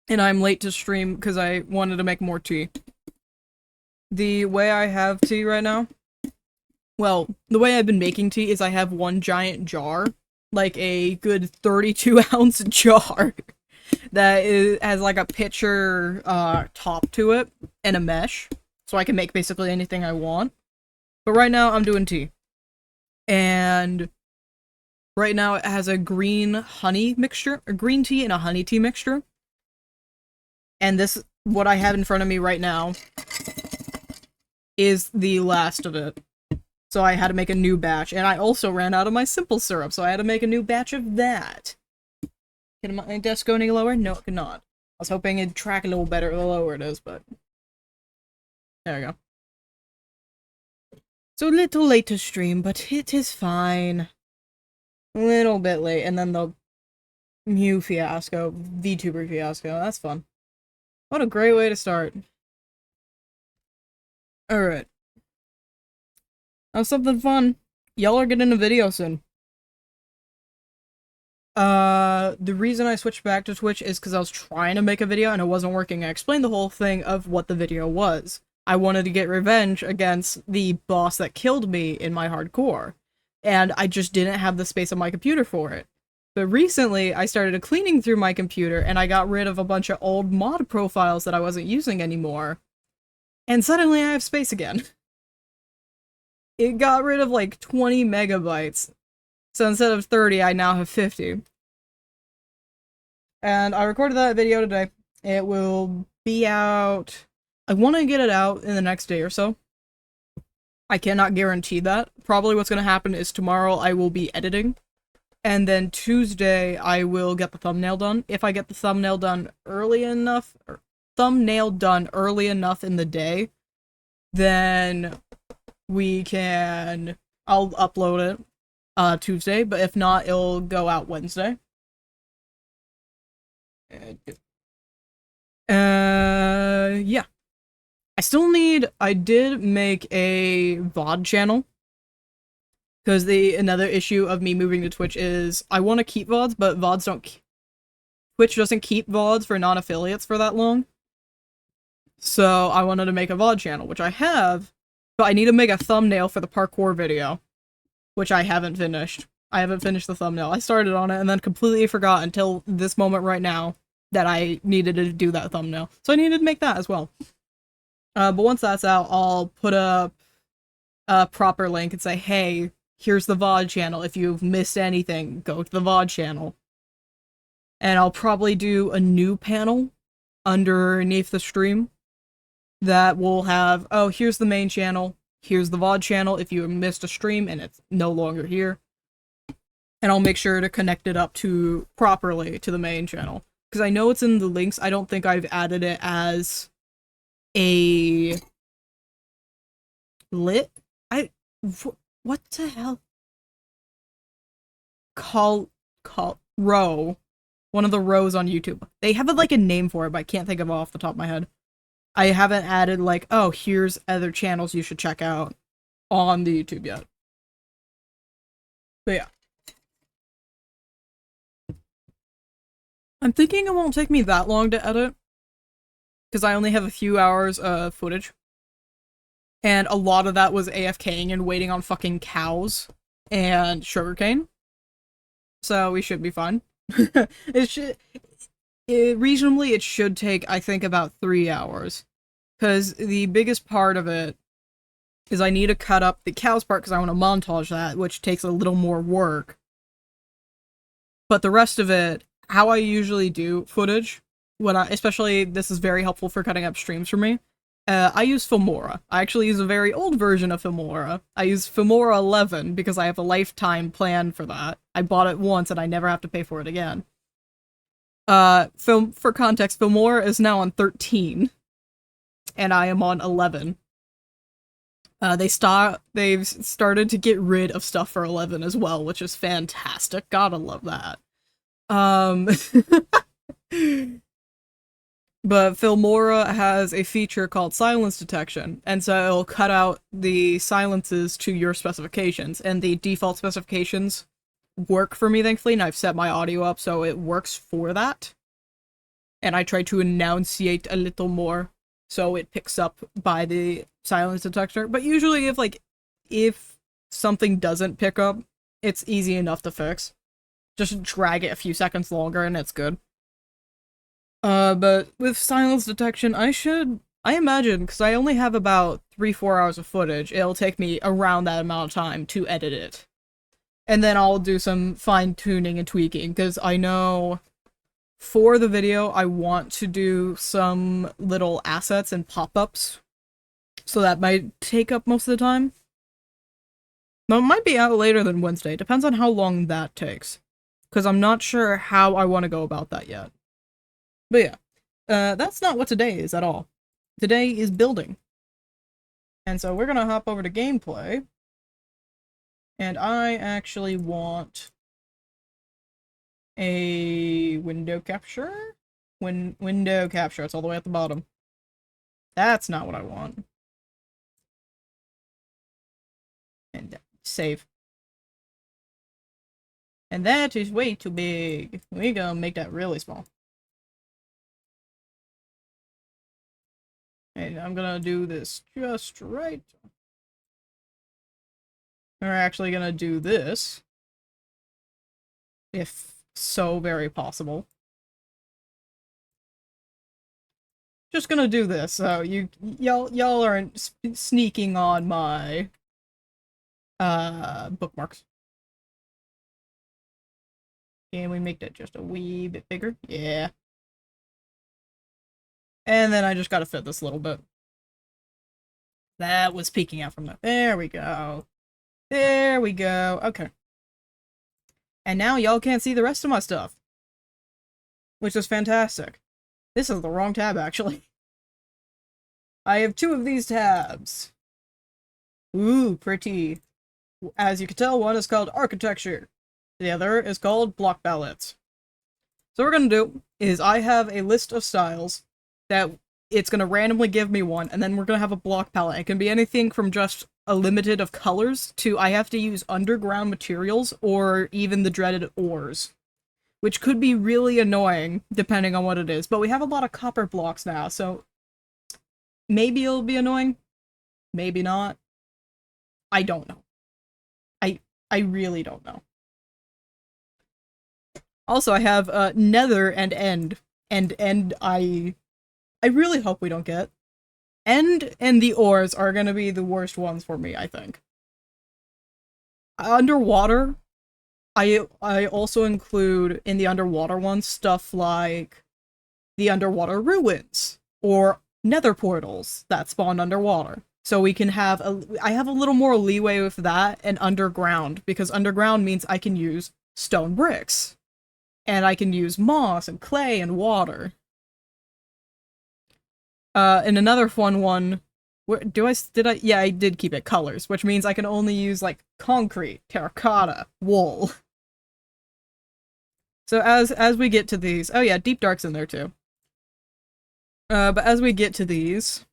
and I'm late to stream because I wanted to make more tea. The way I have tea right now, well, the way I've been making tea is I have one giant jar, like a good 32-ounce jar, has like a pitcher top to it and a mesh, so I can make basically anything I want. But right now I'm doing tea. And right now it has a green honey mixture, a green tea and a honey tea mixture. And this, what I have in front of me right now, is the last of it. So I had to make a new batch, and I also ran out of my simple syrup, so I had to make a new batch of that. Can my desk go any lower? No, it cannot. I was hoping it'd track a little better the lower it is, but there we go. So a little late to stream, but it is fine. A little bit late, and then the Mew fiasco, VTuber fiasco, that's fun. What a great way to start. Alright. Now something fun. Y'all are getting a video soon. The reason I switched back to Twitch is because I was trying to make a video and it wasn't working. I explained the whole thing of what the video was. I wanted to get revenge against the boss that killed me in my hardcore, and I just didn't have the space on my computer for it. But recently, I started cleaning through my computer and I got rid of a bunch of old mod profiles that I wasn't using anymore, and suddenly I have space again. It got rid of like 20 megabytes, so instead of 30, I now have 50. And I recorded that video today. It will be out. I want to get it out in the next day or so. I cannot guarantee that. Probably what's going to happen is tomorrow I will be editing, and then Tuesday I will get the thumbnail done. If I get the thumbnail done early enough, in the day, then I'll upload it Tuesday, but if not, it'll go out Wednesday. Yeah. I did make a VOD channel, because another issue of me moving to Twitch is I want to keep VODs, but Twitch doesn't keep VODs for non-affiliates for that long. So I wanted to make a VOD channel, which I have, but I need to make a thumbnail for the parkour video, which I haven't finished. I haven't finished the thumbnail. I started on it and then completely forgot until this moment right now that I needed to do that thumbnail. So I needed to make that as well. But once that's out, I'll put up a proper link and say, hey, here's the VOD channel. If you've missed anything, go to the VOD channel. And I'll probably do a new panel underneath the stream that will have, oh, here's the main channel, here's the VOD channel if you missed a stream and it's no longer here. And I'll make sure to connect it up properly to the main channel. Because I know it's in the links, I don't think I've added it as a what the hell? Row. One of the rows on YouTube. They have like a name for it, but I can't think of it off the top of my head. I haven't added like, oh, here's other channels you should check out on the YouTube yet. But yeah. I'm thinking it won't take me that long to edit, because I only have a few hours of footage. And a lot of that was AFKing and waiting on fucking cows and sugarcane. So we should be fine. Reasonably, it should take, I think, about 3 hours. Because the biggest part of it is I need to cut up the cows part because I want to montage that, which takes a little more work. But the rest of it, how I usually do footage, especially this is very helpful for cutting up streams for me, I use Filmora. I actually use a very old version of Filmora. I use Filmora 11 because I have a lifetime plan for that. I bought it once and I never have to pay for it again. For context, Filmora is now on 13. And I am on 11. They've started to get rid of stuff for 11 as well, which is fantastic. Gotta love that. But Filmora has a feature called silence detection, and so it'll cut out the silences to your specifications, and the default specifications work for me, thankfully, and I've set my audio up so it works for that. and I try to enunciate a little more so it picks up by the silence detector. But usually if something doesn't pick up, it's easy enough to fix. Just drag it a few seconds longer and it's good. But with silence detection, I imagine, because I only have about 3-4 hours of footage, it'll take me around that amount of time to edit it. And then I'll do some fine-tuning and tweaking, because I know for the video, I want to do some little assets and pop-ups. So that might take up most of the time. But it might be out later than Wednesday. Depends on how long that takes. Because I'm not sure how I want to go about that yet. But yeah, that's not what today is at all. Today is building. And so we're gonna hop over to gameplay. And I actually want a window capture? Window capture, it's all the way at the bottom. That's not what I want. And save. And that is way too big. We're gonna make that really small. And I'm gonna do this just right. We're actually gonna do this. If so very possible. Just gonna do this, so y'all aren't sneaking on my bookmarks. Can we make that just a wee bit bigger? Yeah. And then I just gotta fit this a little bit. That was peeking out from there. There we go. There we go. Okay. And now y'all can't see the rest of my stuff. Which is fantastic. This is the wrong tab, actually. I have 2 of these tabs. Ooh, pretty. As you can tell, one is called Architecture. The other is called Block Palettes. So what we're gonna do is I have a list of styles that it's gonna randomly give me one, and then we're gonna have a block palette. It can be anything from just a limited of colors to I have to use underground materials or even the dreaded ores, which could be really annoying depending on what it is. But we have a lot of copper blocks now, so maybe it'll be annoying, maybe not. I don't know. I really don't know. Also, I have Nether and End, and I really hope we don't get. End and the ores are gonna be the worst ones for me, I think. Underwater, I also include in the underwater ones stuff like the underwater ruins or nether portals that spawn underwater. So we can have I have a little more leeway with that and underground, because underground means I can use stone bricks. And I can use moss and clay and water. And another fun one, yeah, I did keep it colors, which means I can only use, like, concrete, terracotta, wool. So as we get to these, oh yeah, Deep Dark's in there too. But as we get to these,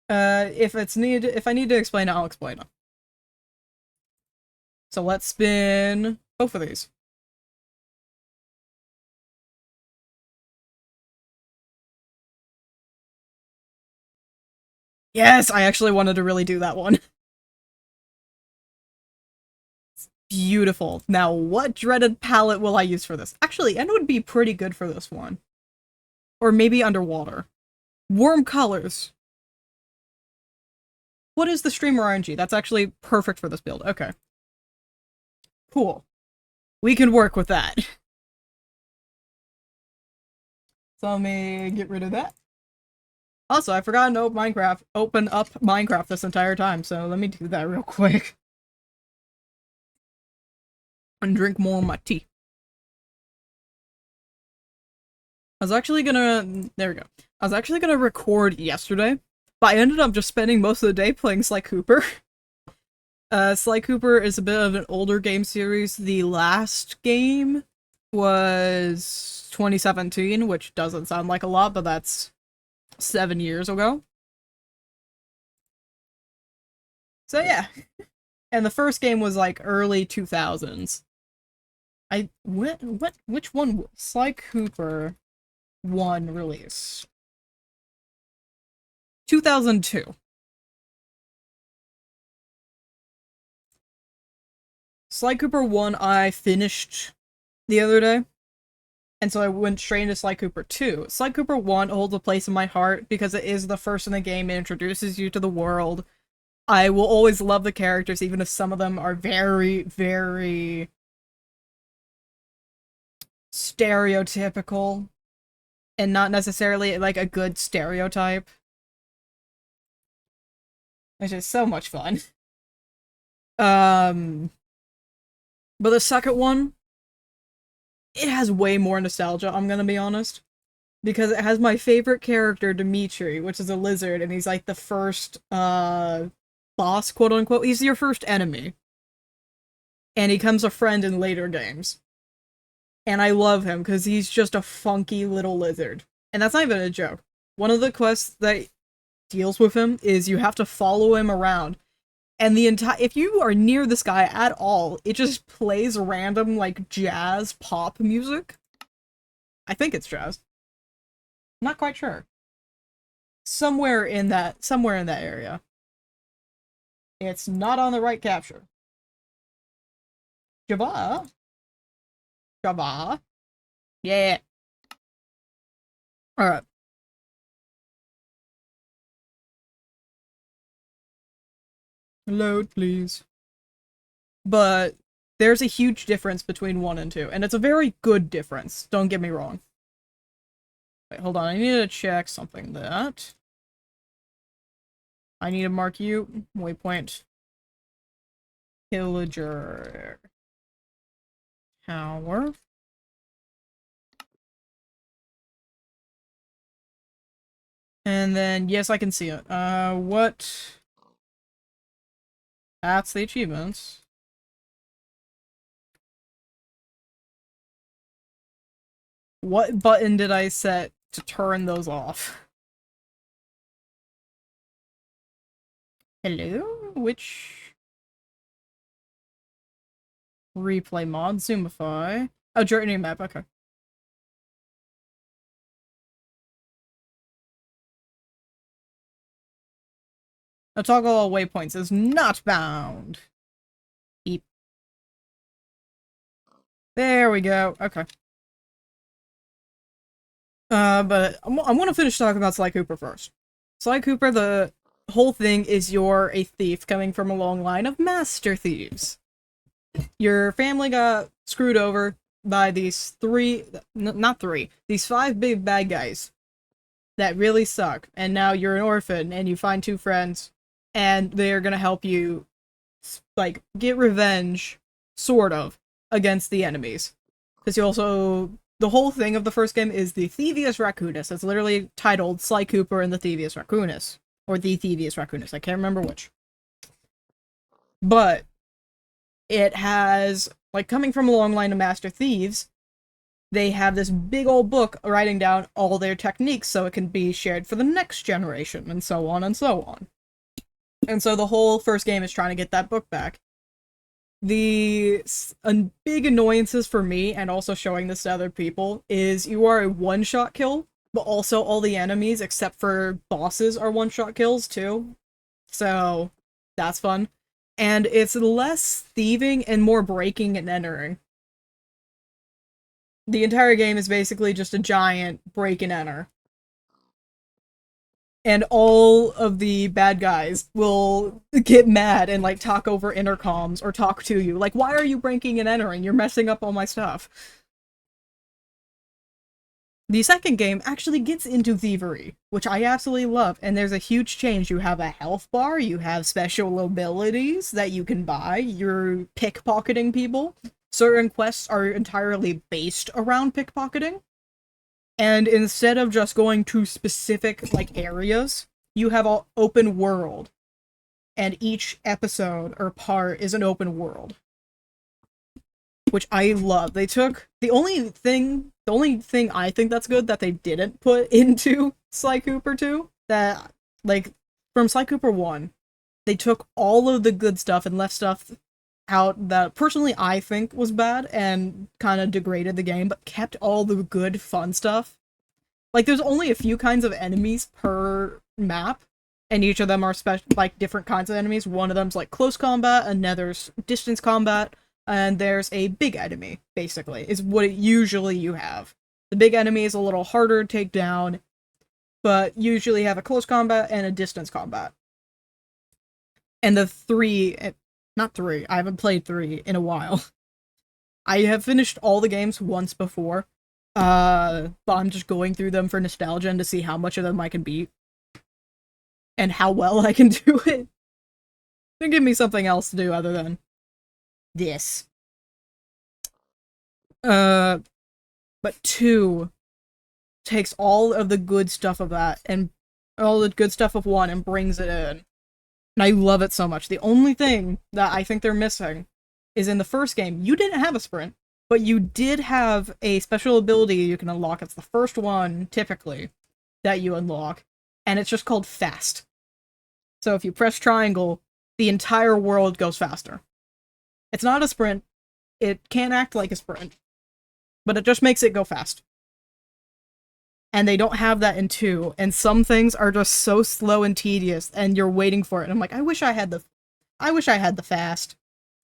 if I need to explain it, I'll explain it. So let's spin both of these. Yes, I actually wanted to really do that one. It's beautiful. Now, what dreaded palette will I use for this? Actually, End would be pretty good for this one. Or maybe underwater. Warm colors. What is the streamer RNG? That's actually perfect for this build. Okay. Cool. We can work with that. So let me get rid of that. Also, I forgot to open up Minecraft this entire time, so let me do that real quick. And drink more of my tea. I was actually gonna... There we go. I was actually gonna record yesterday, but I ended up just spending most of the day playing Sly Cooper. Sly Cooper is a bit of an older game series. The last game was 2017, which doesn't sound like a lot, but that's 7 years ago. So yeah. And the first game was like early 2000s. Which one? Sly Cooper. 1 release. 2002. Sly Cooper 1 I finished the other day, and so I went straight into Sly Cooper 2. Sly Cooper 1 holds a place in my heart because it is the first in the game. It introduces you to the world. I will always love the characters, even if some of them are very, very stereotypical and not necessarily like a good stereotype. Which is so much fun. But the second one, it has way more nostalgia, I'm gonna be honest. Because it has my favorite character, Dimitri, which is a lizard, and he's like the first, boss, quote unquote. He's your first enemy. And he becomes a friend in later games. And I love him, because he's just a funky little lizard. And that's not even a joke. One of the quests that deals with him is you have to follow him around. And the entire, if you are near this guy at all, it just plays random, like, jazz pop music. I think it's jazz. Not quite sure. Somewhere in that area. It's not on the right capture. Java? Java? Yeah. Alright. Load, please. But there's a huge difference between 1 and 2, and it's a very good difference, don't get me wrong. Wait, hold on, I need to check something that... I need to mark you. Waypoint. Pillager. Tower. And then, yes, I can see it. What... That's the achievements. What button did I set to turn those off? Hello? Which... Replay mod, Zoomify. Oh, journey map, okay. A toggle all waypoints is not bound. Beep. There we go. Okay. But I want to finish talking about Sly Cooper first. Sly Cooper, the whole thing is you're a thief coming from a long line of master thieves. Your family got screwed over by these these 5 big bad guys that really suck. And now you're an orphan and you find 2 friends and they're gonna help you, like, get revenge, sort of, against the enemies. Because you also... The whole thing of the first game is the Thievius Raccoonus. It's literally titled Sly Cooper and the Thievius Raccoonus. Or the Thievius Raccoonus, I can't remember which. But it has, like, coming from a long line of master thieves, they have this big old book writing down all their techniques so it can be shared for the next generation, and so on and so on. And so the whole first game is trying to get that book back. The big annoyances for me, and also showing this to other people, is you are a one-shot kill, but also all the enemies, except for bosses, are one-shot kills, too. So, that's fun. And it's less thieving and more breaking and entering. The entire game is basically just a giant break and enter. And all of the bad guys will get mad and, like, talk over intercoms or talk to you. Like, why are you breaking and entering? You're messing up all my stuff. The second game actually gets into thievery, which I absolutely love, and there's a huge change. You have a health bar, you have special abilities that you can buy, you're pickpocketing people. Certain quests are entirely based around pickpocketing. And instead of just going to specific, like, areas, you have an open world. And each episode or part is an open world. Which I love. They took the only thing I think that's good that they didn't put into Sly Cooper 2, that, like, from Sly Cooper 1, they took all of the good stuff and left stuff out that personally I think was bad and kind of degraded the game, but kept all the good fun stuff. Like, there's only a few kinds of enemies per map, and each of them are like different kinds of enemies. One of them's like close combat, another's distance combat, and there's a big enemy, basically, is what usually you have. The big enemy is a little harder to take down, but usually have a close combat and a distance combat. And the three, not three, I haven't played 3 in a while. I have finished all the games once before, but I'm just going through them for nostalgia and to see how much of them I can beat. And how well I can do it. They give me something else to do other than this. But 2 takes all of the good stuff of that and all the good stuff of 1 and brings it in. And I love it so much. The only thing that I think they're missing is in the first game, you didn't have a sprint, but you did have a special ability you can unlock. It's the first one, typically, that you unlock, and it's just called Fast. So if you press triangle, the entire world goes faster. It's not a sprint. It can't act like a sprint, but it just makes it go fast. And they don't have that in 2, and some things are just so slow and tedious, and you're waiting for it. And I'm like, I wish I had the fast.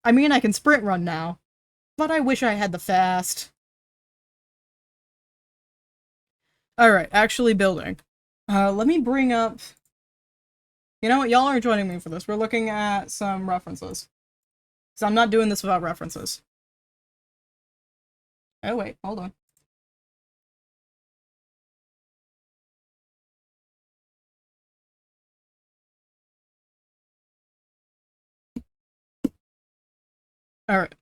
I mean, I can sprint run now, but I wish I had the fast. Alright, actually building. Let me bring up... You know what, y'all aren't joining me for this. We're looking at some references. Because I'm not doing this without references. Oh wait, hold on. Alright.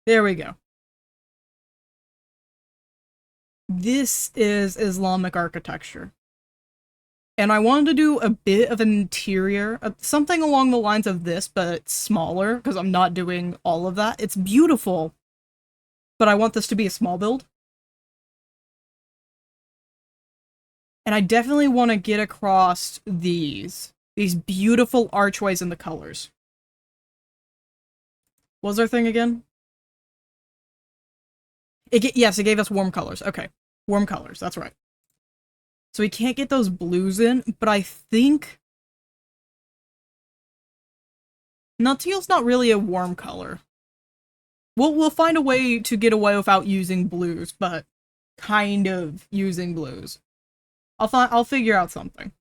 There we go. This is Islamic architecture. And I wanted to do a bit of an interior, something along the lines of this, but smaller, because I'm not doing all of that. It's beautiful, but I want this to be a small build. And I definitely want to get across these beautiful archways and the colors. What was our thing again? Yes, it gave us warm colors. Okay. Warm colors, that's right. So we can't get those blues in, but I think... No, teal's not really a warm color. We'll find a way to get away without using blues, but kind of using blues. I'll figure out something.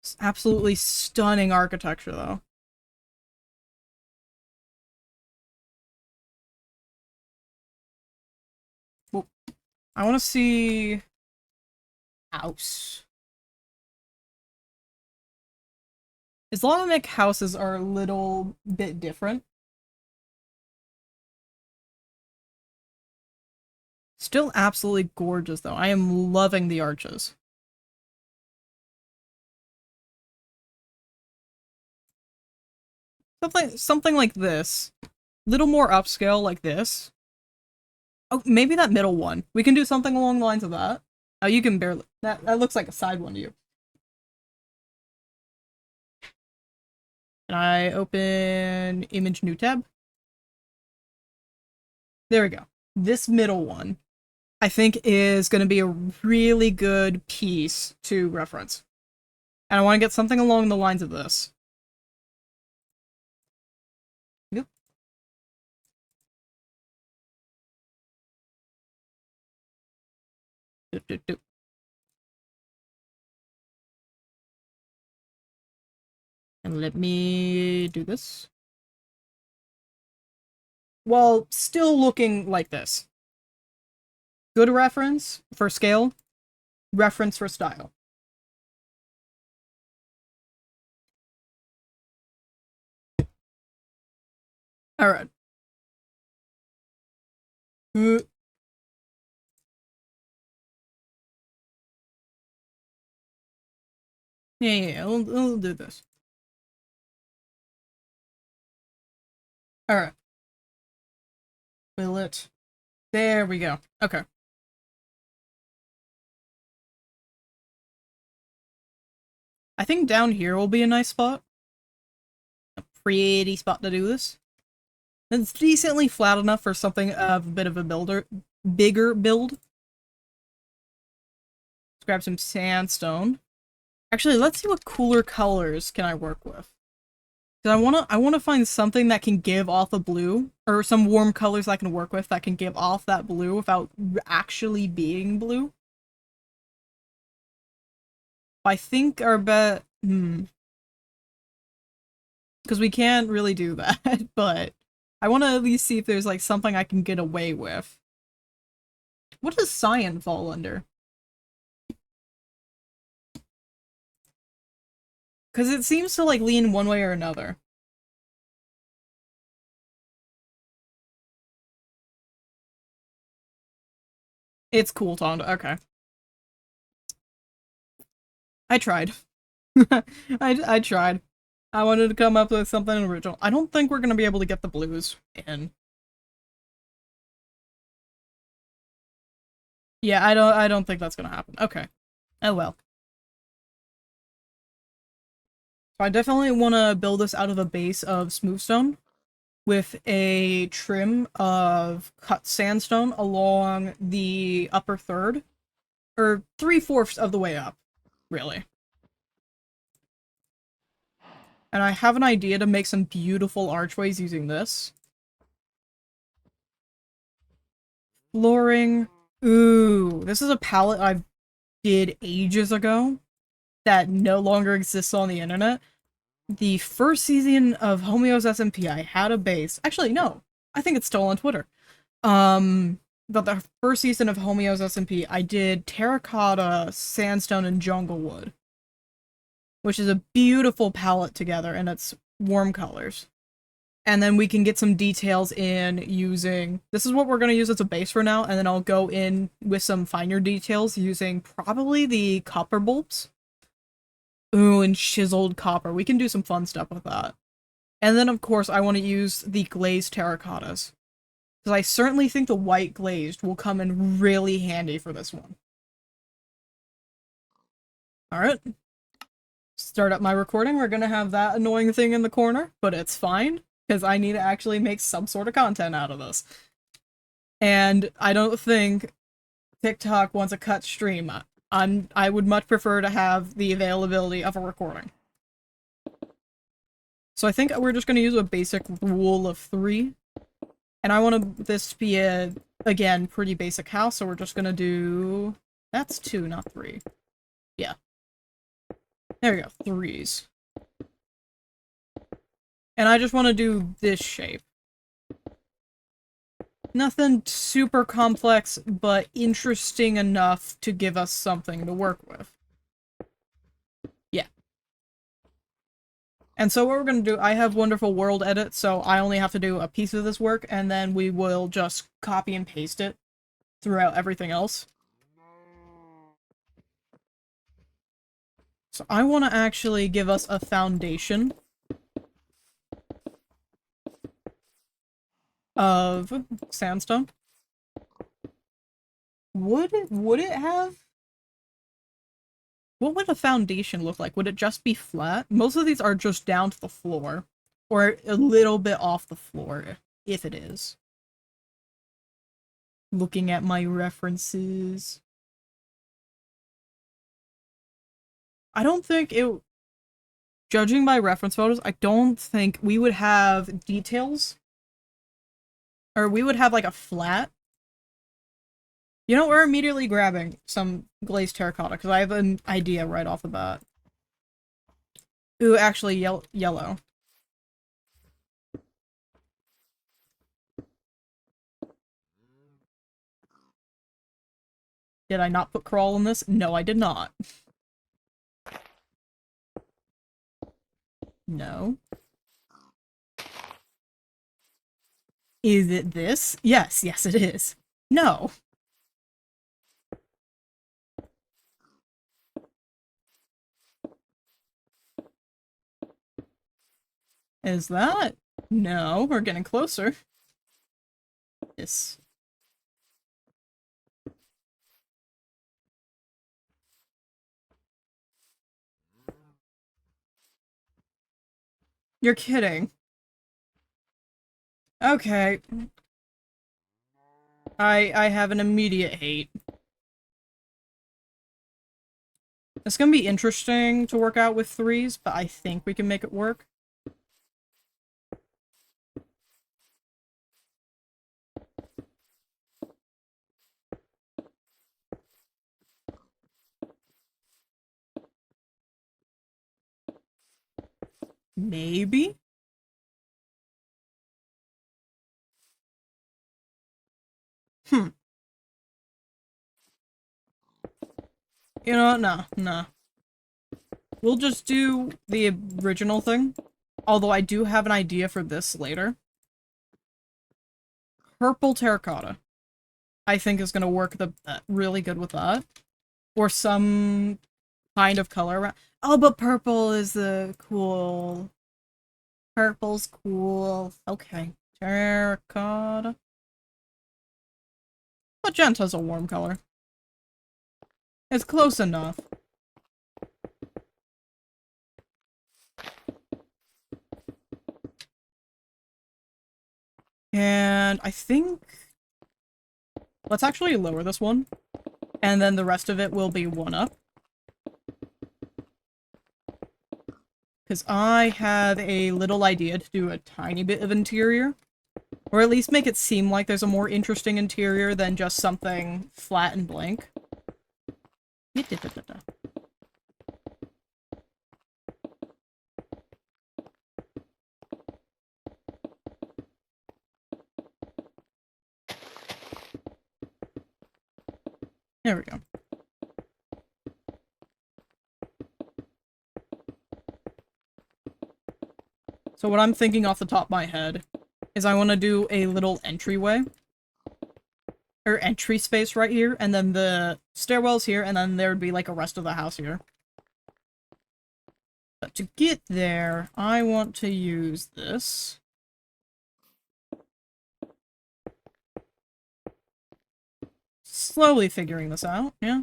It's absolutely stunning architecture, though. Well, I want to see... House. Islamic houses are a little bit different. Still absolutely gorgeous, though. I am loving the arches. Something like this. Little more upscale like this. Oh, maybe that middle one. We can do something along the lines of that. Oh, you can barely... That looks like a side one to you. And I open image new tab. There we go. This middle one, I think, is going to be a really good piece to reference. And I want to get something along the lines of this. Yep. And let me do this. While still looking like this. Good reference for scale, reference for style. Alright. Yeah, we'll do this. Alright. Will it? There we go. Okay. I think down here will be a nice spot. A pretty spot to do this. It's decently flat enough for something of a bit of a bigger build. Let's grab some sandstone. Actually, let's see what cooler colors can I work with. Cause I wanna find something that can give off a blue, or some warm colors I can work with that can give off that blue without actually being blue. I think our bet, because we can't really do that, but I want to at least see if there's like something I can get away with. What does cyan fall under? Because it seems to like lean one way or another. It's cool toned. Okay. I tried. I tried. I wanted to come up with something original. I don't think we're gonna be able to get the blues in. Yeah, I don't think that's gonna happen. Okay. Oh well. So I definitely want to build this out of a base of smooth stone with a trim of cut sandstone along the upper third, or 3/4 of the way up, really. And I have an idea to make some beautiful archways using this. Flooring. Ooh, this is a palette I did ages ago that no longer exists on the internet. The first season of Homeo's SMP, I had a base. Actually, no. I think it's still on Twitter. But the first season of Homeo's SMP, I did terracotta, sandstone, and jungle wood, which is a beautiful palette together, and it's warm colors. And then we can get some details in using, this is what we're going to use as a base for now, and then I'll go in with some finer details using probably the copper bolts. Ooh, and chiseled copper. We can do some fun stuff with that. And then, of course, I want to use the glazed terracottas. Because I certainly think the white glazed will come in really handy for this one. Alright. Start up my recording. We're gonna have that annoying thing in the corner, but it's fine, because I need to actually make some sort of content out of this. And I don't think TikTok wants a cut stream. I would much prefer to have the availability of a recording. So I think we're just gonna use a basic rule of 3. And I want this to be a, again, pretty basic house, so we're just gonna do... That's 2, not 3. Yeah. There we go, 3s. And I just want to do this shape. Nothing super complex, but interesting enough to give us something to work with. Yeah. And so what we're going to do, I have Wonderful World Edit, so I only have to do a piece of this work, and then we will just copy and paste it throughout everything else. So I want to actually give us a foundation of sandstone. Would it have... What would a foundation look like? Would it just be flat? Most of these are just down to the floor. Or a little bit off the floor, if it is. Looking at my references. I don't think it... Judging by reference photos, I don't think we would have details. Or we would have like a flat. You know, we're immediately grabbing some glazed terracotta, because I have an idea right off the bat. Ooh, actually, yellow. Did I not put crawl in this? No, I did not. No. Is it this? Yes, yes it is. No. Is that? No, we're getting closer. This. You're kidding. Okay. I have an immediate hate. It's gonna be interesting to work out with threes, but I think we can make it work. Maybe? Hmm. You know what? No, no. We'll just do the original thing. Although I do have an idea for this later. Purple terracotta. I think is gonna work really good with that. Or some kind of color. Oh, but purple is the cool. Purple's cool. Okay. Terracotta. Magenta's a warm color. It's close enough. And I think... Let's actually lower this one. And then the rest of it will be one up. Because I have a little idea to do a tiny bit of interior. Or at least make it seem like there's a more interesting interior than just something flat and blank. There we go. So what I'm thinking off the top of my head is I want to do a little entryway. Or entry space right here, and then the stairwells here, and then there would be like a rest of the house here. But to get there, I want to use this. Slowly figuring this out, yeah.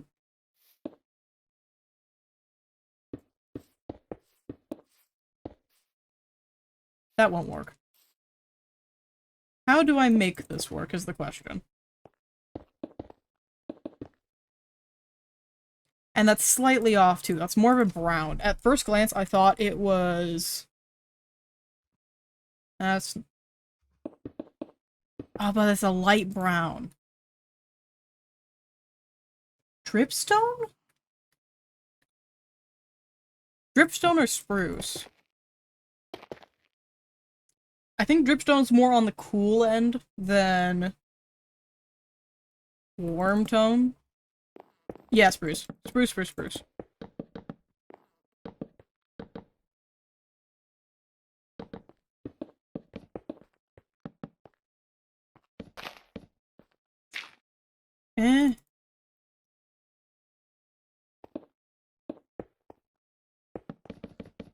That won't work. How do I make this work is the question. And that's slightly off too. That's more of a brown. At first glance, I thought it was... That's... Oh, but it's a light brown. Dripstone? Dripstone or spruce? I think dripstone's more on the cool end than warm tone. Yeah, spruce. Spruce, spruce, spruce. Eh.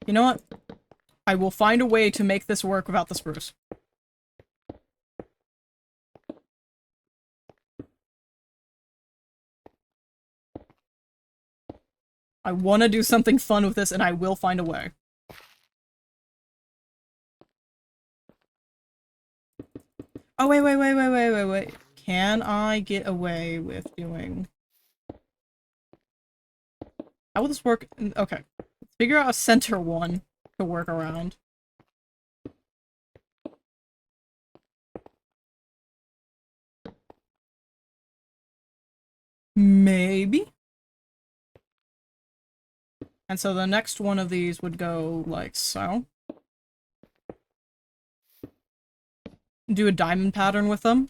You know what? I will find a way to make this work without the spruce. I want to do something fun with this, and I will find a way. Oh, wait. Can I get away with doing... How will this work? Okay. Let's figure out a center one to work around. Maybe? And so the next one of these would go like so. Do a diamond pattern with them.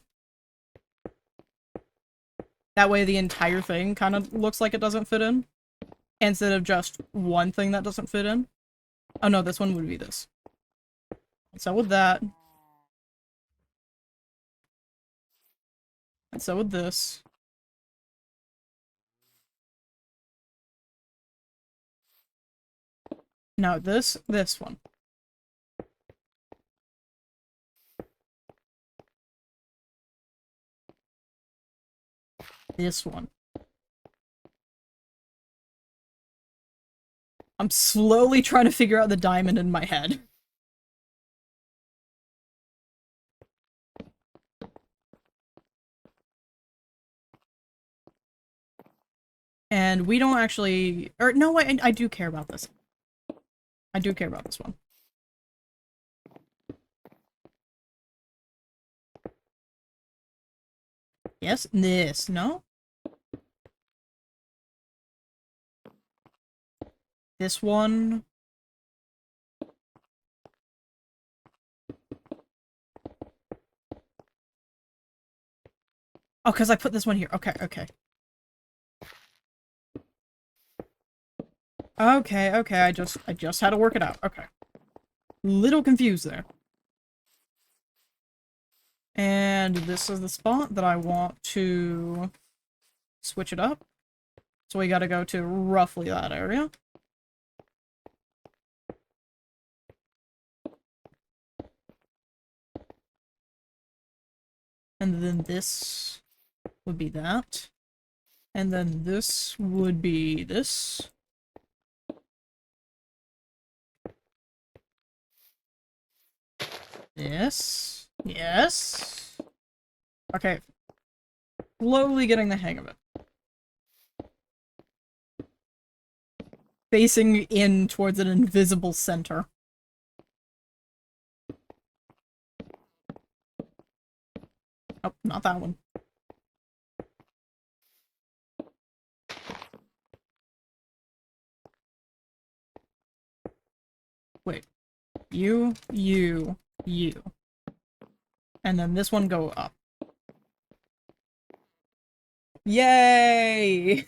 That way the entire thing kind of looks like it doesn't fit in. Instead of just one thing that doesn't fit in. Oh no, this one would be this. And so with that. And so with this. Now this one. This one. I'm slowly trying to figure out the diamond in my head. And we don't actually... Or, no, I do care about this. I do care about this one. Yes? This, no? This one... Oh, because I put this one here. Okay, okay. Okay, I just had to work it out. Okay. Little confused there. And this is the spot that I want to switch it up. So we gotta go to roughly that area. And then this would be that. And then this would be this. Yes. Yes. Okay. Slowly getting the hang of it. Facing in towards an invisible center. Oh, not that one. Wait. You. And then this one go up. Yay!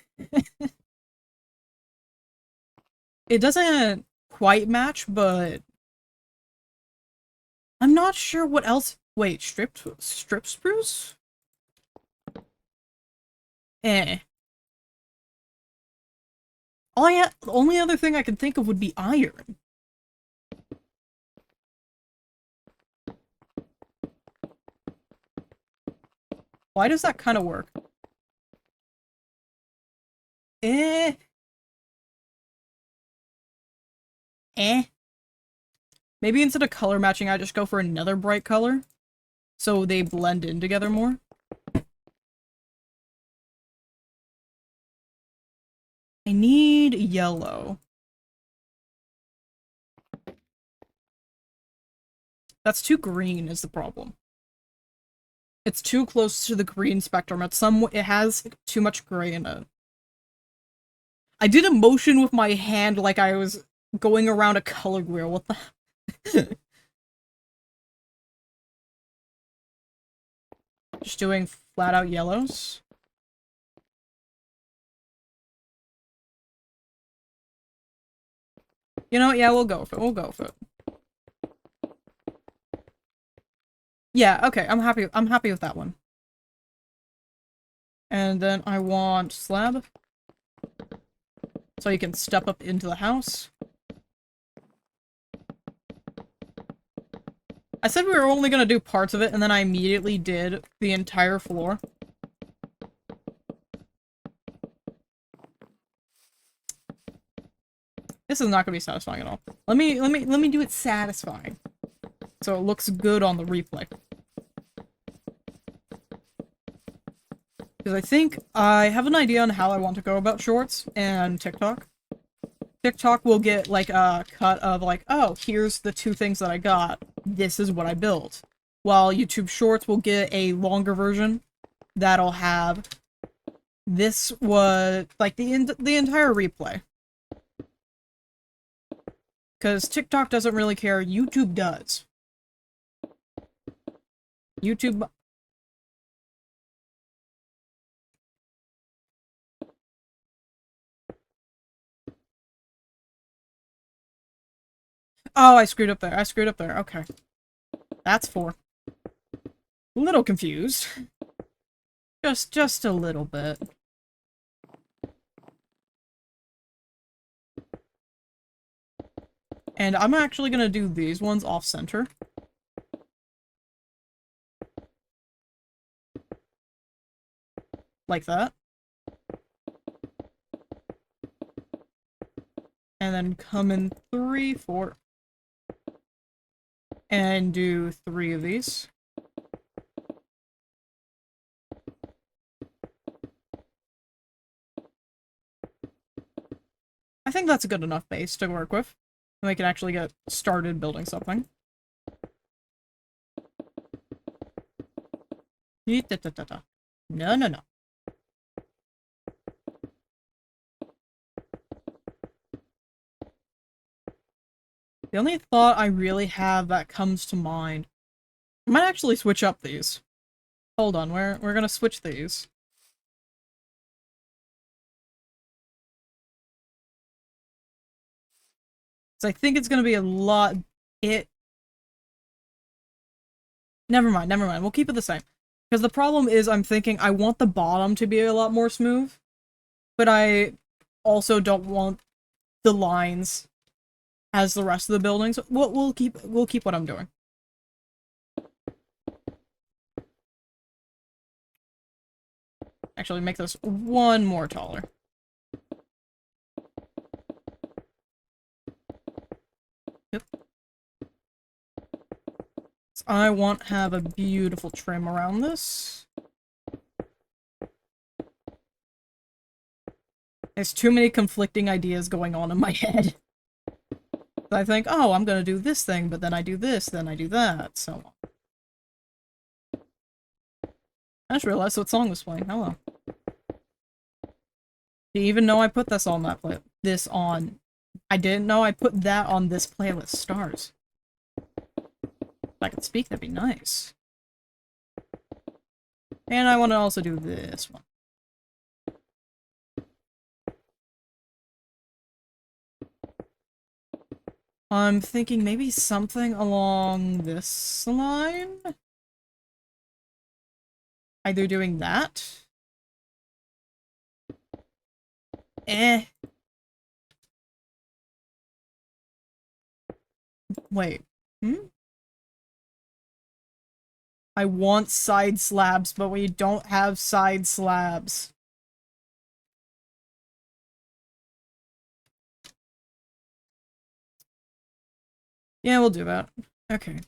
It doesn't quite match, but... I'm not sure what else... Wait, strip spruce? Eh. The only other thing I can think of would be iron. Why does that kind of work? Eh. Eh. Maybe instead of color matching, I just go for another bright color. So they blend in together more. I need yellow. That's too green is the problem. It's too close to the green spectrum. It has too much gray in it. I did a motion with my hand like I was going around a color wheel. What the? Just doing flat out yellows. You know, yeah, we'll go for it. We'll go for it. Yeah, okay, I'm happy with that one. And then I want slab. So you can step up into the house. I said we were only gonna do parts of it, and then I immediately did the entire floor. This is not gonna be satisfying at all. Let me do it satisfying. So it looks good on the replay. Because I think I have an idea on how I want to go about shorts and TikTok. TikTok will get like a cut of like, oh, here's the two things that I got. This is what I built. While YouTube Shorts will get a longer version that'll have this was like the entire replay. Because TikTok doesn't really care, YouTube does. YouTube... Oh, I screwed up there. I screwed up there. Okay. That's 4. A little confused. Just a little bit. And I'm actually gonna do these ones off-center. Like that. And then come in 3, 4. And do 3 of these. I think that's a good enough base to work with. And we can actually get started building something. No, no, no. The only thought I really have that comes to mind, I might actually switch up these. Hold on, we're gonna switch these. So I think it's gonna be a lot. Never mind, never mind. We'll keep it the same. Because the problem is I'm thinking I want the bottom to be a lot more smooth, but I also don't want the lines as the rest of the buildings. We'll keep what I'm doing. Actually, make this one more taller. Yep. So I want to have a beautiful trim around this. There's too many conflicting ideas going on in my head. I think, oh, I'm gonna do this thing, but then I do this, then I do that, so on. I just realized what song was playing. Hello. Do you even know I put this on that play? This on. I didn't know I put that on this playlist. Stars. If I could speak, that'd be nice. And I want to also do this one. I'm thinking maybe something along this line? Either doing that? Wait. I want side slabs, but we don't have side slabs. Yeah, we'll do that. Okay.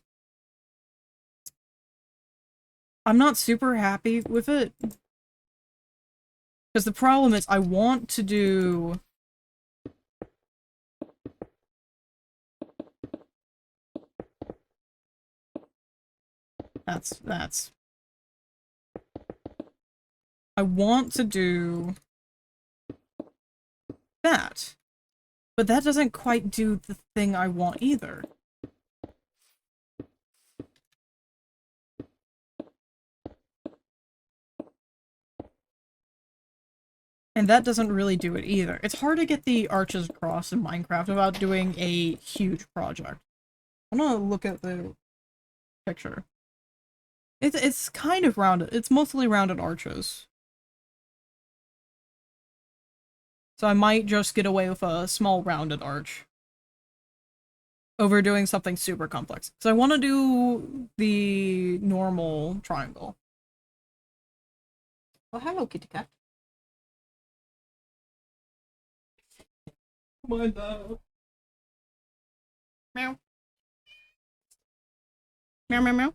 I'm not super happy with it. Because the problem is I want to do... That's... I want to do... that. But that doesn't quite do the thing I want either. And that doesn't really do it either. It's hard to get the arches across in Minecraft without doing a huge project. I'm gonna look at the picture. It's kind of rounded. It's mostly rounded arches. So I might just get away with a small rounded arch over doing something super complex. So I want to do the normal triangle. Oh, hello, kitty cat. My dog. Meow. Meow, meow, meow.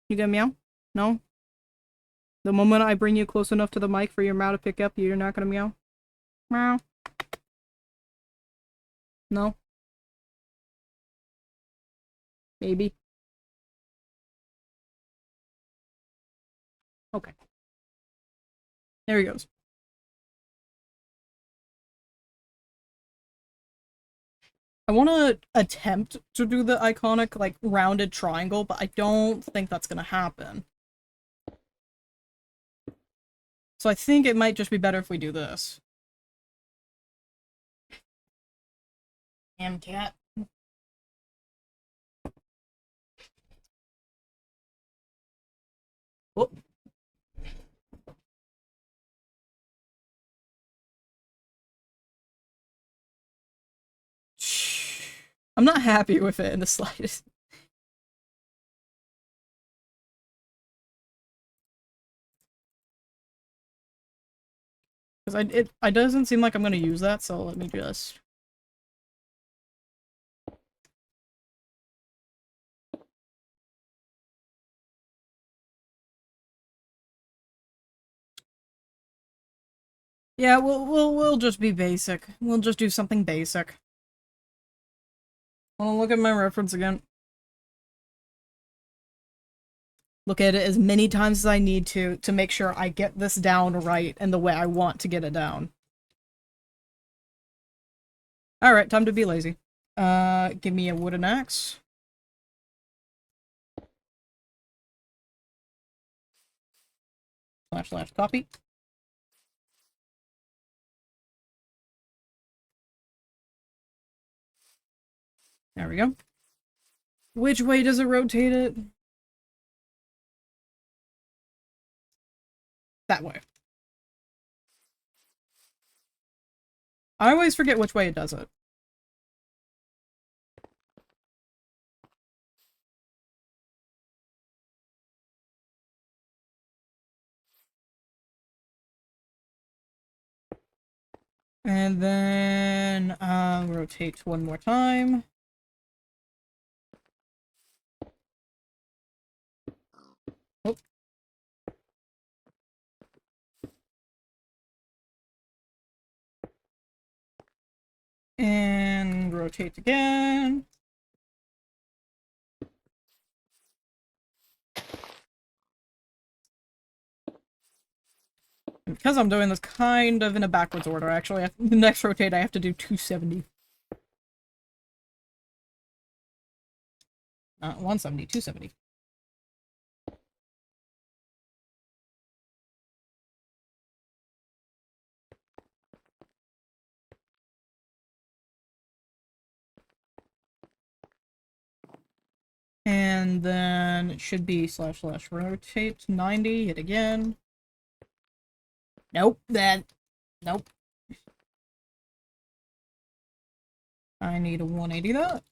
You gonna meow? No? The moment I bring you close enough to the mic for your meow to pick up, you're not gonna meow? Meow. No? Maybe. Okay. There he goes. I want to attempt to do the iconic, like, rounded triangle, but I don't think that's gonna happen. So I think it might just be better if we do this. Damn cat. Whoop. I'm not happy with it in the slightest. Because it doesn't seem like I'm gonna use that, so let me just... Yeah, we'll just be basic. We'll just do something basic. I'll look at my reference again. Look at it as many times as I need to make sure I get this down right and the way I want to get it down. Alright, time to be lazy. Give me a wooden axe. / copy. There we go. Which way does it rotate it? That way. I always forget which way it does it. And then, rotate one more time. Oh. And rotate again. And because I'm doing this kind of in a backwards order, actually, the next rotate I have to do 270. Not 170, 270. And then it should be / rotate 90, hit again. Nope, nope. I need a 180 that.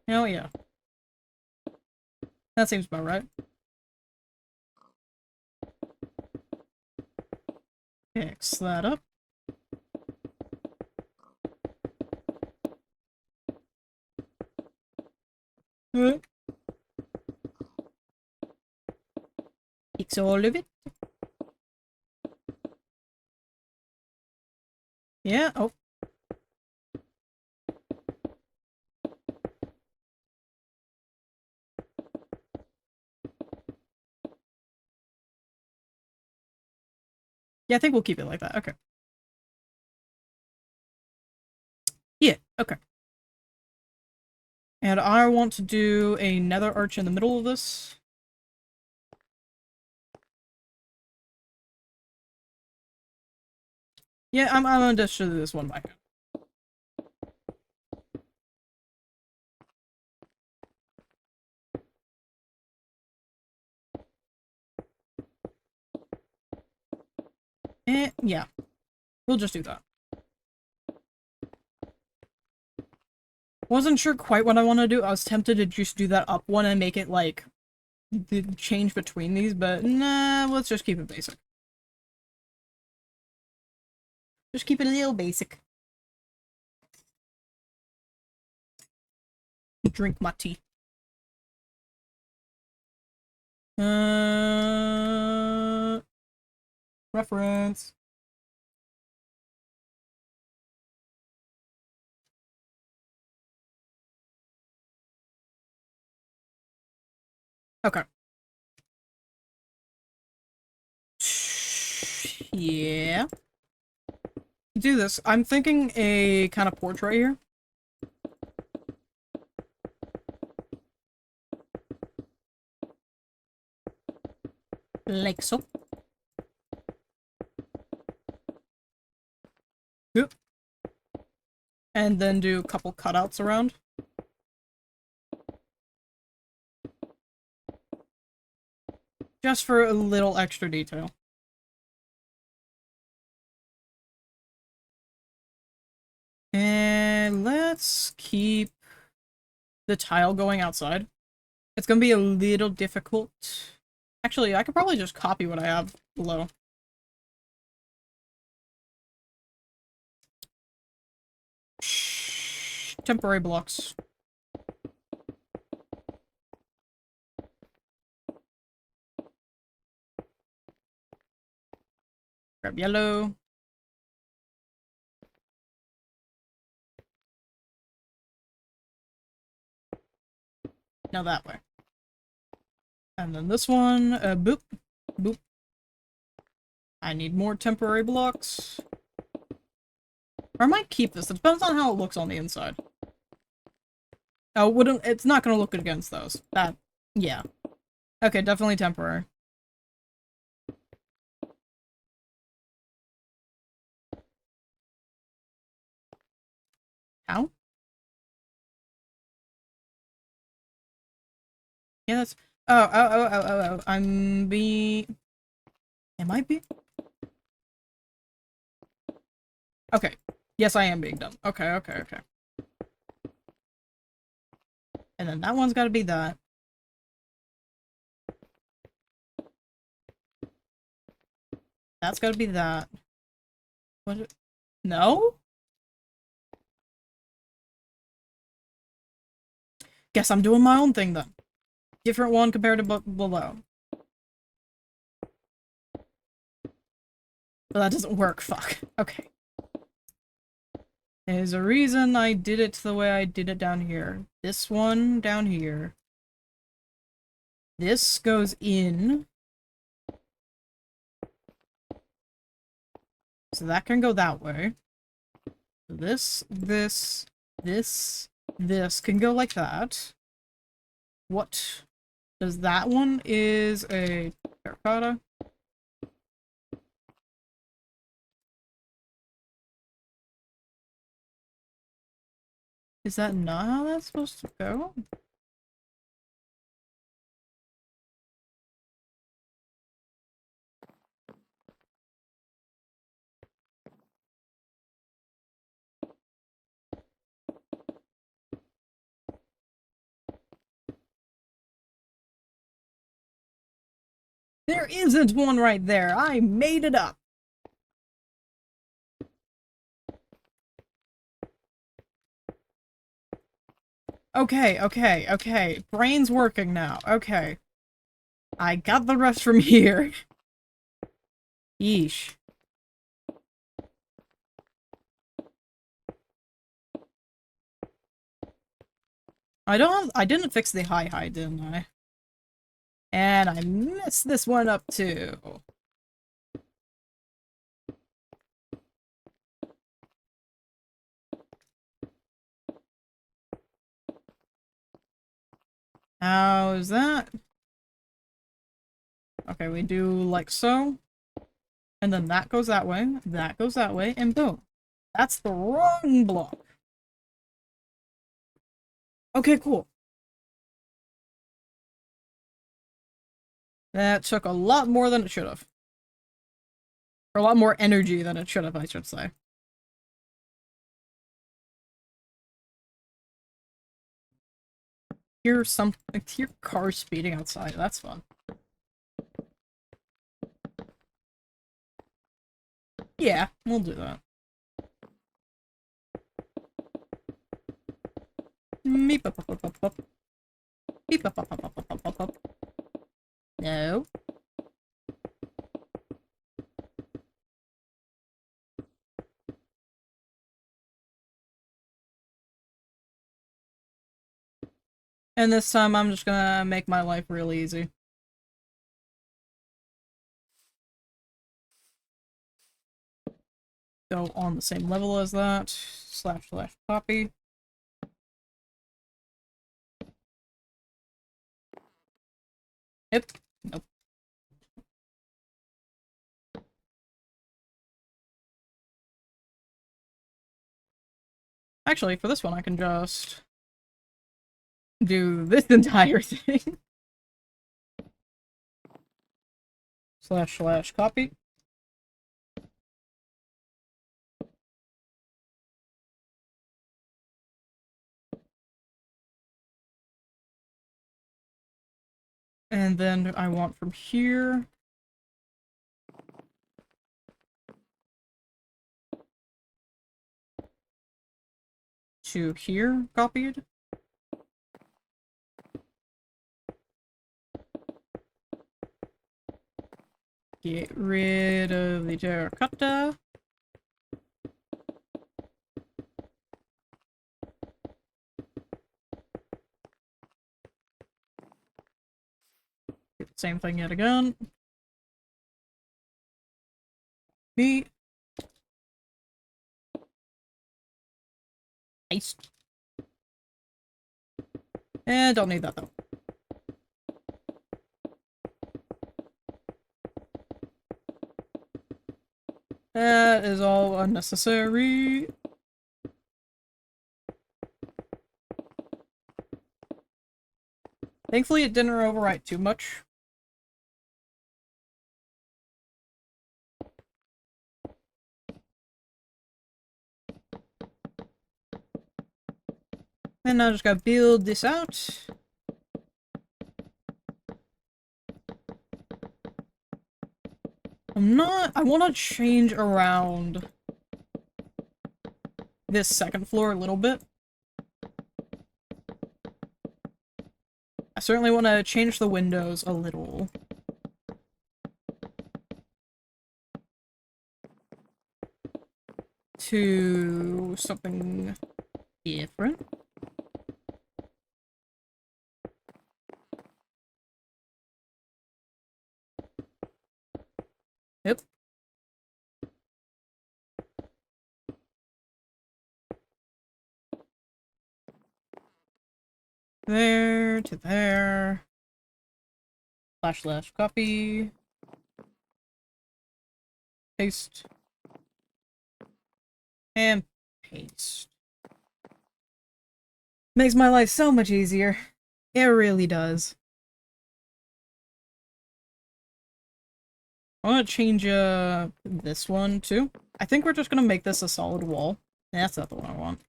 Oh yeah. That seems about right. Fix that up. Fix all of it. Yeah, oh. Yeah, I think we'll keep it like that. Okay. Yeah, okay. And I want to do a nether arch in the middle of this. Yeah, I'm gonna just do this one by hand. Yeah. We'll just do that. Wasn't sure quite what I want to do. I was tempted to just do that up one and make it, like, the change between these, but nah, let's just keep it basic. Just keep it a little basic. Drink my tea. Reference. Okay. Yeah. Do this. I'm thinking a kind of porch right here. Like so. Yep. And then do a couple cutouts around. Just for a little extra detail. And let's keep the tile going outside. It's gonna be a little difficult. Actually, I could probably just copy what I have below. temporary blocks. Grab yellow. Now that way. And then this one, boop, boop. I need more temporary blocks. Or I might keep this. It depends on how it looks on the inside. Oh, it's not gonna look good against those. Yeah. Okay, definitely temporary. How? Yeah, that's... Oh. Am I be? Okay. Yes, I am being dumb. Okay. And then that one's gotta be that. That's gotta be that. What? No? Guess I'm doing my own thing then. Different one compared to below. But that doesn't work, fuck. Okay. There's a reason I did it the way I did it down here. This one down here. This goes in. So that can go that way. This can go like that. What? Does that one is a terracotta? Is that not how that's supposed to go? There isn't one right there. I made it up. Okay. Brain's working now. Okay. I got the rest from here. Yeesh. I didn't fix the high, didn't I? And I messed this one up too. How's that? Okay, we do like so. And then that goes that way, and boom. That's the wrong block. Okay, cool. That took a lot more than it should have. Or a lot more energy than it should have, I should say. Hear car speeding outside. That's fun. Yeah, we'll do that. Meep up up up up up. Beep up up up up up up up. No. And this time I'm just gonna make my life real easy. Go on the same level as that. Slash copy. Nope. Actually, for this one I can just do this entire thing. Slash copy. And then I want from here. to here copied. Get rid of the terracotta. Do the same thing yet again. B. Nice. And don't need that though. That is all unnecessary. Thankfully it didn't overwrite too much. And now I just gotta build this out. I want to change around this second floor a little bit. I certainly want to change the windows a little. To something different. Yep. There to there. / copy. Paste. And paste. Makes my life so much easier. It really does. I want to change this one too. I think we're just gonna make this a solid wall. That's not the one I want.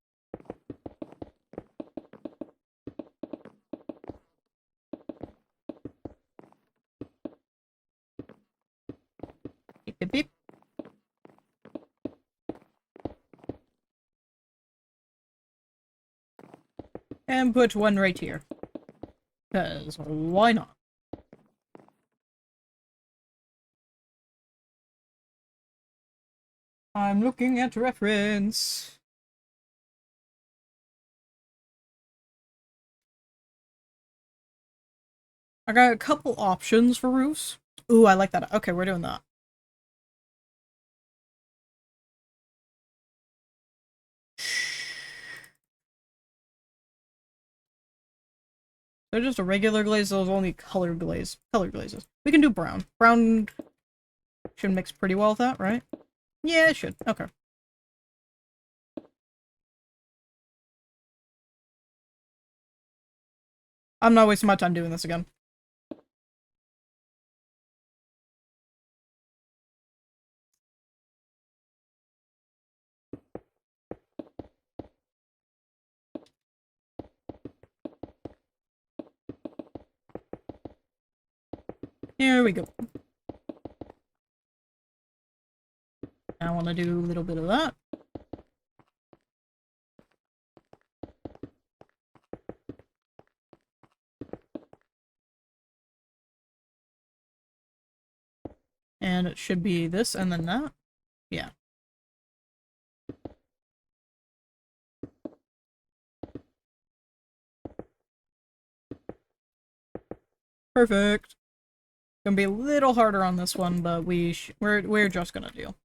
Beep, beep, beep. And put one right here. Because why not? I'm looking at reference. I got a couple options for roofs. Ooh, I like that. Okay, we're doing that. They're just a regular glaze, those only color glazes. We can do brown. Brown should mix pretty well with that, right? Yeah, it should. Okay. I'm not wasting my time doing this again. Here we go. I want to do a little bit of that. And it should be this and then that. Yeah. Perfect. Gonna be a little harder on this one, but we're just gonna do.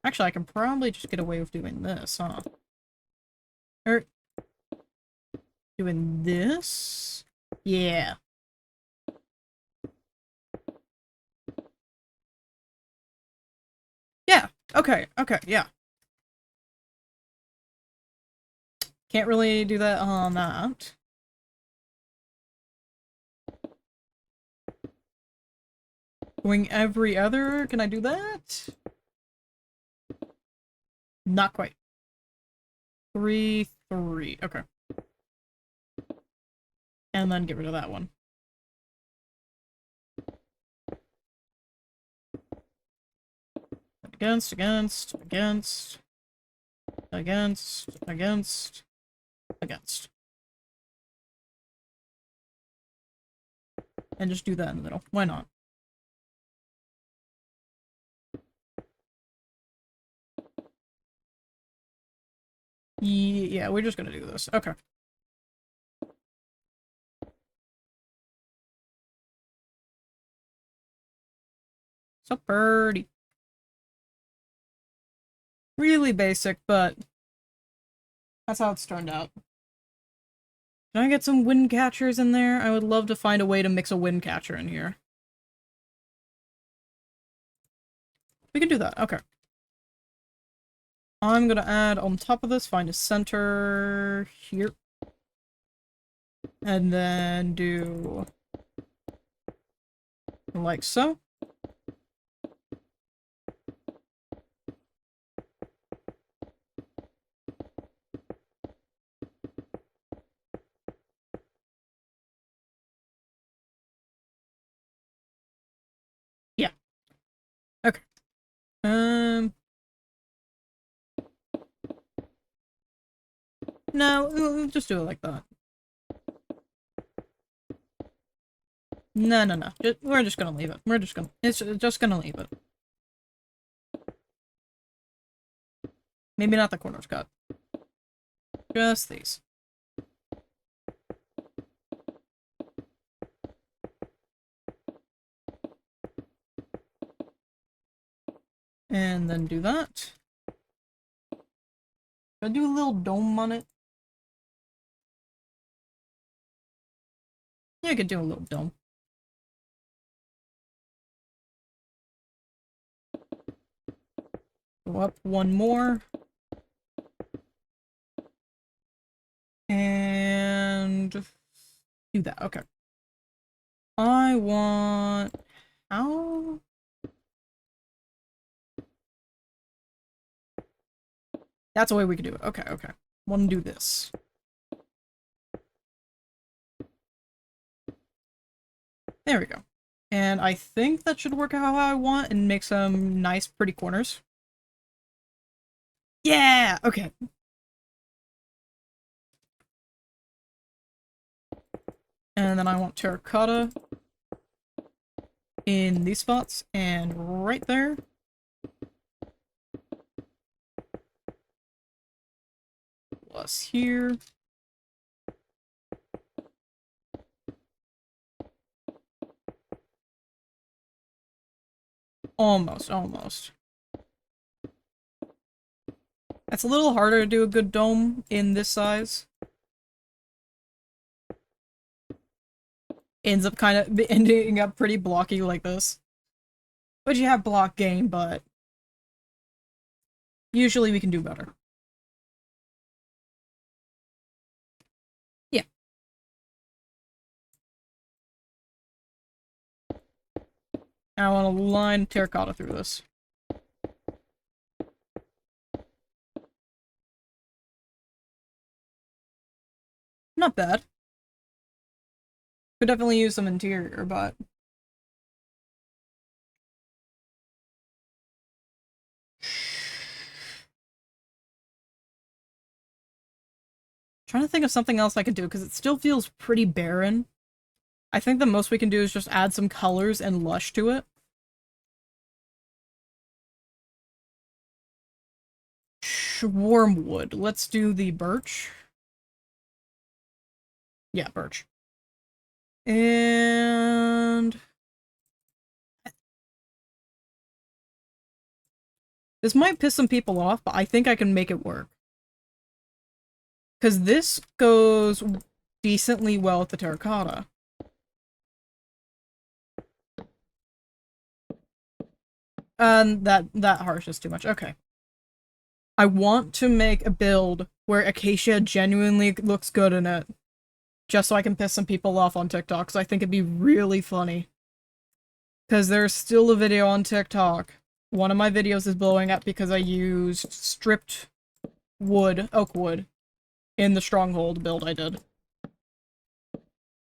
Actually, I can probably just get away with doing this, huh? Or doing this? Yeah. Yeah. Okay. Okay. Yeah. Can't really do that on that. Going every other? Can I do that? Not quite. 3, 3. Okay. And then get rid of that one. Against, against, against, against, against. against. And just do that in the middle. Why not? Yeah, we're just gonna do this. Okay. So pretty. Really basic, but that's how it's turned out. Can I get some wind catchers in there? I would love to find a way to mix a wind catcher in here. We can do that. Okay. I'm gonna add on top of this, find a center here. And then do like so. Yeah. Okay. No, we'll just do it like that. No, no, no. We're just gonna leave it. It's just gonna leave it. Maybe not the corners cut. Just these. And then do that. Should I do a little dome on it? Yeah, I could do a little dome. Go up one more. And do that. Okay. I want... How? That's the way we can do it. Okay, okay. Want to do this. There we go. And I think that should work how I want and make some nice, pretty corners. Yeah! Okay. And then I want terracotta in these spots and right there. Plus here. Almost, almost. It's a little harder to do a good dome in this size. Ends up kind of ending up pretty blocky like this. But you have block gain, but usually we can do better. Yeah. And I want to line terracotta through this. Not bad. Could definitely use some interior, but... Trying to think of something else I could do, because it still feels pretty barren. I think the most we can do is just add some colors and lush to it. Wormwood. Let's do the birch. Yeah, birch. And... This might piss some people off, but I think I can make it work. Because this goes decently well with the terracotta. And that harsh is too much. Okay. I want to make a build where Acacia genuinely looks good in it. Just so I can piss some people off on TikTok, because I think it'd be really funny. Because there's still a video on TikTok. One of my videos is blowing up because I used stripped wood, oak wood, in the Stronghold build I did.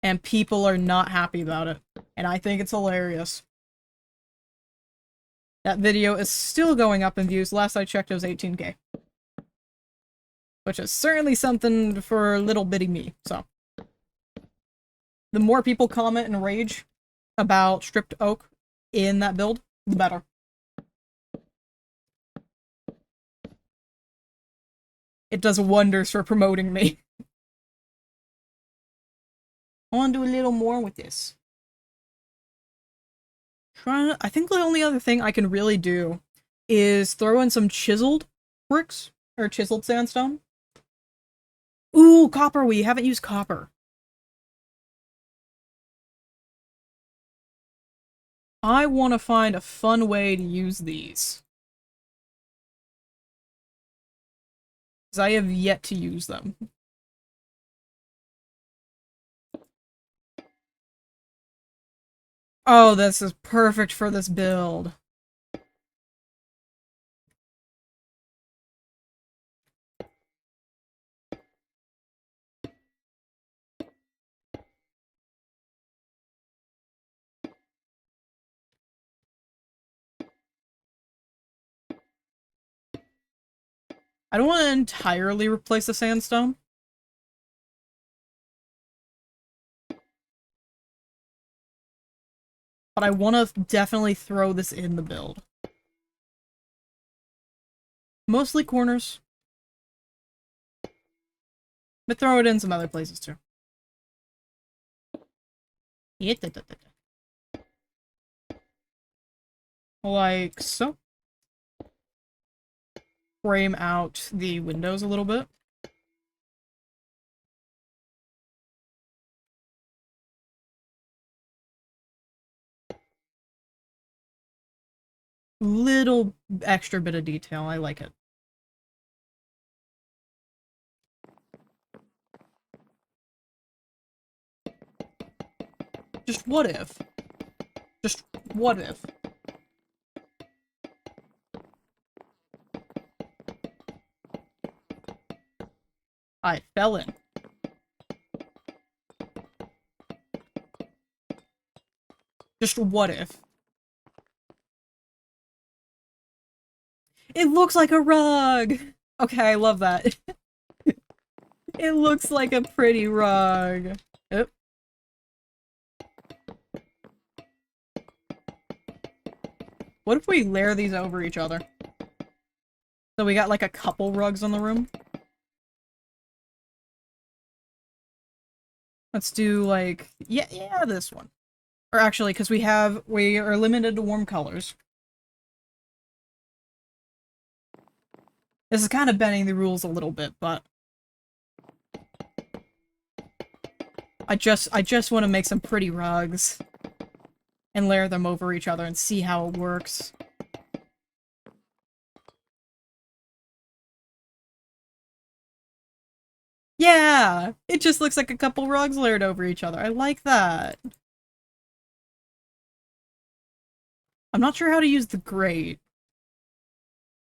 And people are not happy about it. And I think it's hilarious. That video is still going up in views. Last I checked, it was 18K. which is certainly something for little bitty me, so. The more people comment and rage about stripped oak in that build, the better. It does wonders for promoting me. I want to do a little more with this. I think the only other thing I can really do is throw in some chiseled bricks, or chiseled sandstone. Ooh, copper! We haven't used copper. I want to find a fun way to use these. Because I have yet to use them. Oh, this is perfect for this build. I don't want to entirely replace the sandstone. But I want to definitely throw this in the build. Mostly corners. But throw it in some other places too. Like so. Frame out the windows a little bit. Little extra bit of detail, I like it. Just what if? Just what if? I fell in. Just what if? It looks like a rug! Okay, I love that. It looks like a pretty rug. Oop. What if we layer these over each other? So we got like a couple rugs on the room? Let's do like, yeah, this one. Or actually, because we are limited to warm colors. This is kind of bending the rules a little bit, but I just want to make some pretty rugs and layer them over each other and see how it works. Yeah! It just looks like a couple rugs layered over each other. I like that. I'm not sure how to use the grate.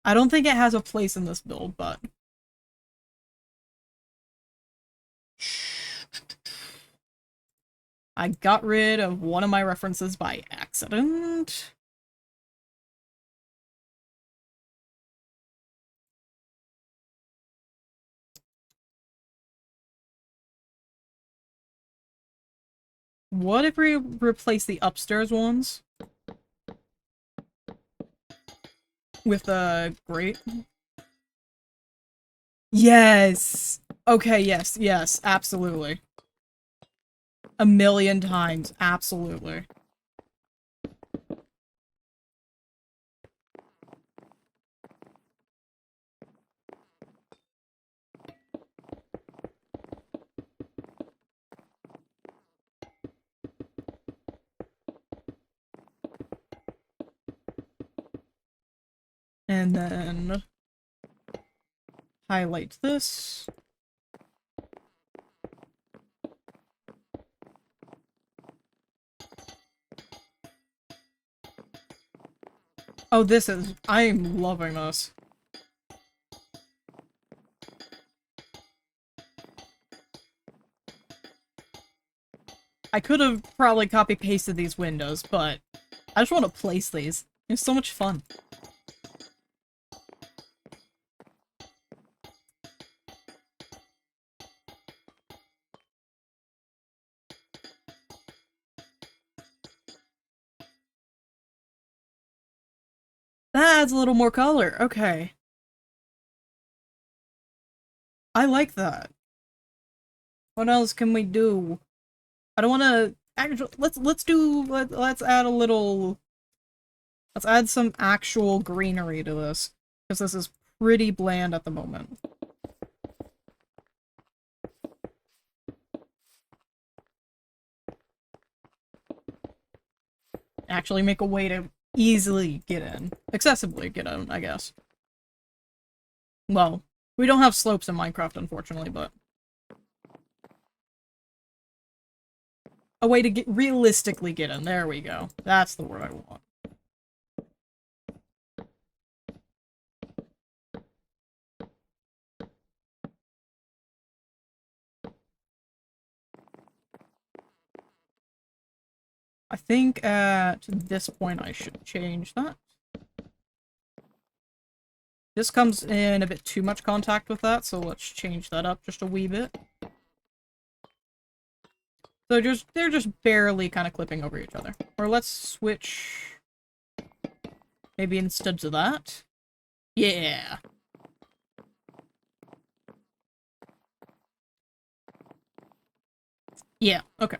I don't think it has a place in this build, but... I got rid of one of my references by accident. What if we replace the upstairs ones with a grate? Yes! Okay, yes, absolutely. A million times, absolutely. And then highlight this. Oh, I'm loving this. I could have probably copy-pasted these windows, but I just want to place these. It's so much fun. That adds a little more color. Okay. I like that. What else can we do? I don't want to actually let's add a little, let's add some actual greenery to this because this is pretty bland at the moment. Actually make a way to easily get in. Accessibly get in, I guess. Well, we don't have slopes in Minecraft, unfortunately, but a way to get realistically get in. There we go. That's the word I want. I think at this point I should change that. This comes in a bit too much contact with that, so let's change that up just a wee bit. So they're just barely kind of clipping over each other. Or let's switch maybe instead of that. Yeah. Yeah, okay.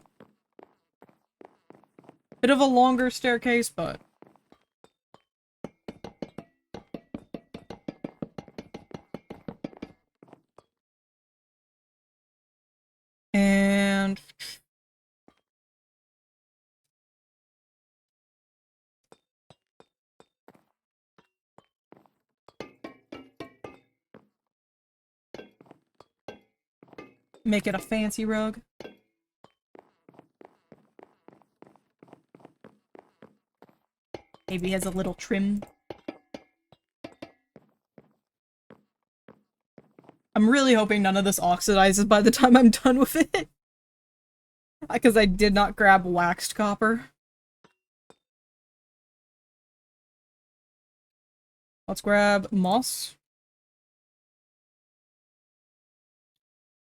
Bit of a longer staircase, but and make it a fancy rug. Maybe has a little trim. I'm really hoping none of this oxidizes by the time I'm done with it. Because I did not grab waxed copper. Let's grab moss.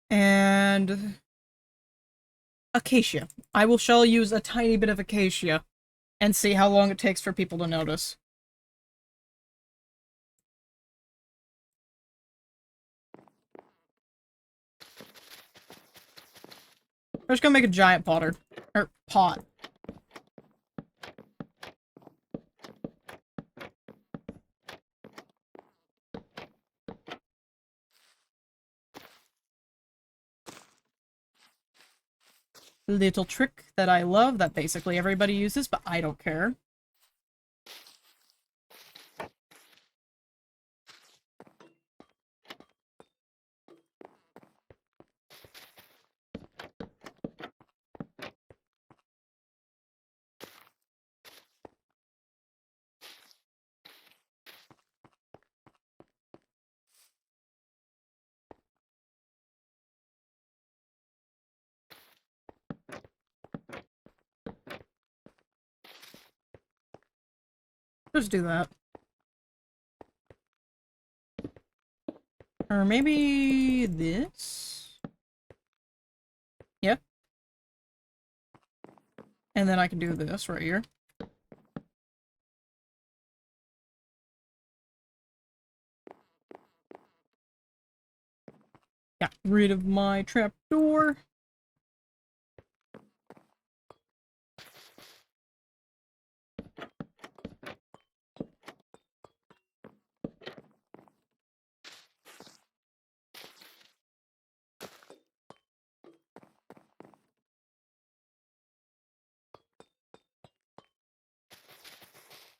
And acacia. I shall use a tiny bit of acacia and see how long it takes for people to notice. We're just gonna make a giant potter. Or pot. Little trick that I love that basically everybody uses, but I don't care. Just do that. Or maybe this? Yeah. And then I can do this right here. Got rid of my trapdoor.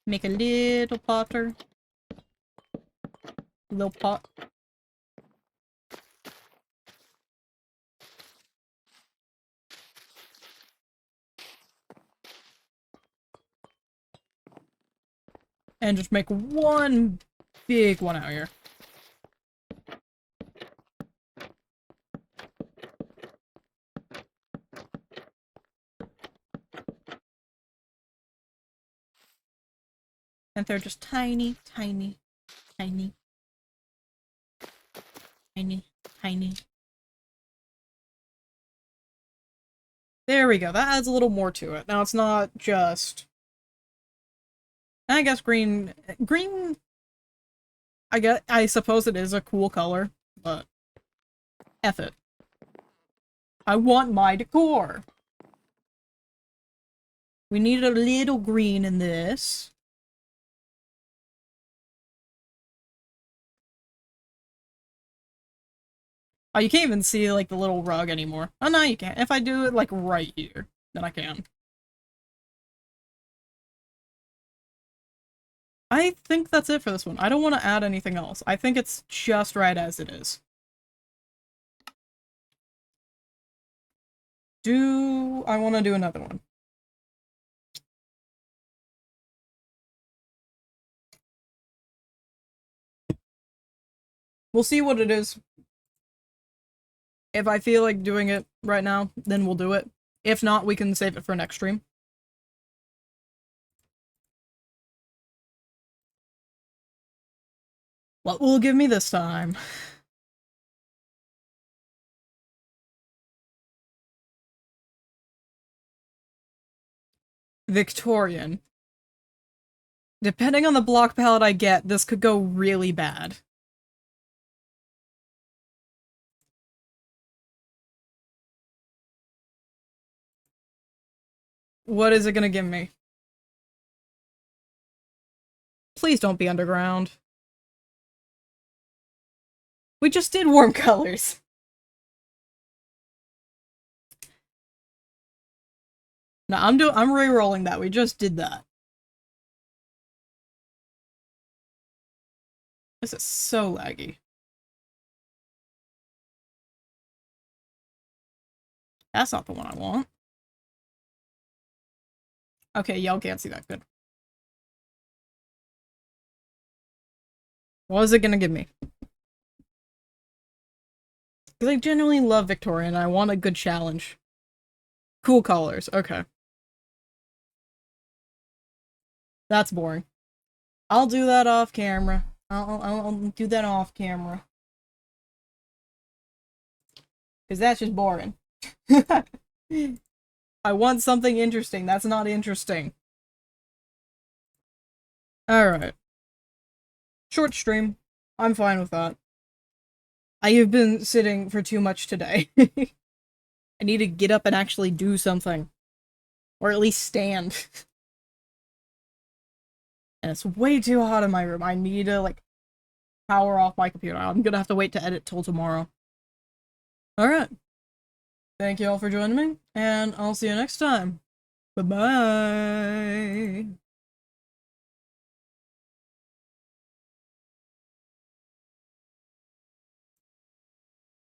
Make a little potter. Little pot. And just make one big one out here. And they're just tiny, tiny, tiny, tiny, tiny. There we go. That adds a little more to it. Now it's not just I guess green, I suppose it is a cool color, but F it. I want my decor. We need a little green in this. Oh, you can't even see, like, the little rug anymore. Oh, no, you can't. If I do it, like, right here, then I can. I think that's it for this one. I don't want to add anything else. I think it's just right as it is. Do I want to do another one? We'll see what it is. If I feel like doing it right now, then we'll do it. If not, we can save it for next stream. What will it give me this time? Victorian. Depending on the block palette I get, this could go really bad. What is it gonna give me? Please don't be underground. We just did warm colors. No, I'm re-rolling that. We just did that. This is so laggy. That's not the one I want. Okay, y'all can't see that good. What is it gonna give me? Because I genuinely love Victorian and I want a good challenge. Cool colors, okay. That's boring. I'll do that off camera. I'll do that off camera. Because that's just boring. I want something interesting. That's not interesting. Alright. Short stream. I'm fine with that. I have been sitting for too much today. I need to get up and actually do something. Or at least stand. And it's way too hot in my room. I need to, like, power off my computer. I'm gonna have to wait to edit till tomorrow. Alright. Thank you all for joining me, and I'll see you next time. Bye-bye!